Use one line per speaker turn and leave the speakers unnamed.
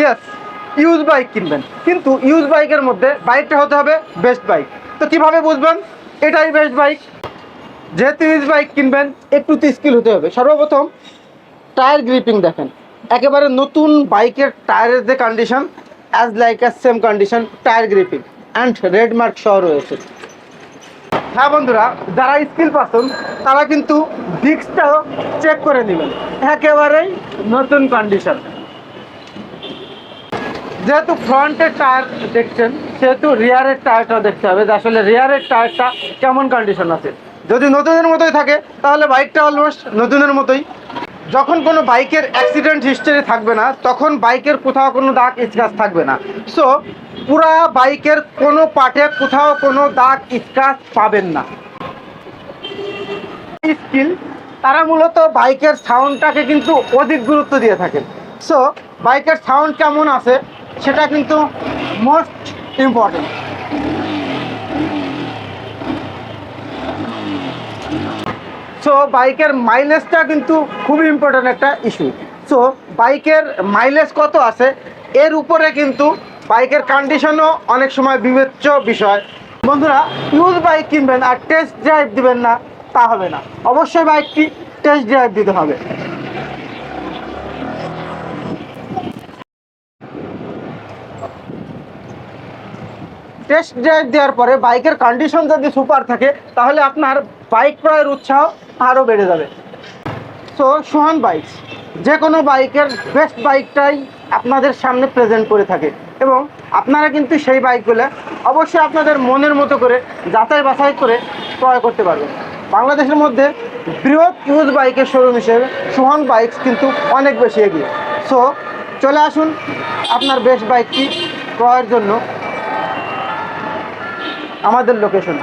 Yes, use bike কিনবেন, কিন্তু use বাইকের মধ্যে বাইকটা হতে হবে বেস্ট বাইক। তো কিভাবে বুঝবেন এটাই বেস্ট বাইক? যেহেতু ইউজ বাইক কিনবেন, একটু তো স্কিল হতে হবে। সর্বপ্রথম টায়ার গ্রিপিং দেখেন, একেবারে নতুন বাইকের টায়ারের যে condition, as like as same condition tyre gripping and red mark সহ রয়েছে। হ্যাঁ বন্ধুরা, যারা স্কিল পারসন তারা কিন্তু ডিস্কটাও চেক করে নেবেন, একেবারেই নতুন কন্ডিশন। যেহেতু ফ্রন্টের টায়ার দেখছেন, সেহেতু রিয়ারের টায়ারটাও দেখতে হবে যে আসলে রিয়ারের টায়ারটা কেমন কন্ডিশন আছে। যদি নতুনের মতোই থাকে তাহলে বাইকটা অলমোস্ট নতুনের মতোই। যখন কোনো বাইকের অ্যাক্সিডেন্ট হিস্টরি থাকবে না, তখন বাইকের কোথাও কোনো দাগ স্ক্র্যাচ থাকবে না। সো পুরা বাইকের কোনো পার্টে কোথাও কোনো দাগ স্ক্র্যাচ পাবেন না। স্কিল, তারা মূলত বাইকের সাউন্ডটাকে কিন্তু অধিক গুরুত্ব দিয়ে থাকেন। সো বাইকের সাউন্ড কেমন আছে সেটা কিন্তু মোস্ট ইম্পর্টেন্ট। সো বাইকের মাইলেজটা কিন্তু খুবই ইম্পর্টেন্ট একটা ইস্যু। সো বাইকের মাইলেজ কত আছে এর উপরে কিন্তু বাইকের কন্ডিশনও অনেক সময় বিবেচ্য বিষয়। বন্ধুরা, ইউজ বাইক কিনবেন আর টেস্ট ড্রাইভ দিবেন না তা হবে না, অবশ্যই বাইকটি টেস্ট ড্রাইভ দিতে হবে। টেস্ট ড্রাইভ দেওয়ার পরে বাইকের কন্ডিশন যদি সুপার থাকে তাহলে আপনার বাইক ক্রয়ের উৎসাহ আরও বেড়ে যাবে। সো সোহান বাইকস যে কোনো বাইকের বেস্ট বাইকটাই আপনাদের সামনে প্রেজেন্ট করে থাকে, এবং আপনারা কিন্তু সেই বাইকগুলো অবশ্যই আপনাদের মনের মতো করে যাচাই বাছাই করে ক্রয় করতে পারবেন। বাংলাদেশের মধ্যে বৃহৎ ইউজ বাইকের শোরুম হিসেবে সোহান বাইকস কিন্তু অনেক বেশি এগিয়ে। সো চলে আসুন আপনার বেস্ট বাইকটি ক্রয়ের জন্য আমাদের লোকেশন।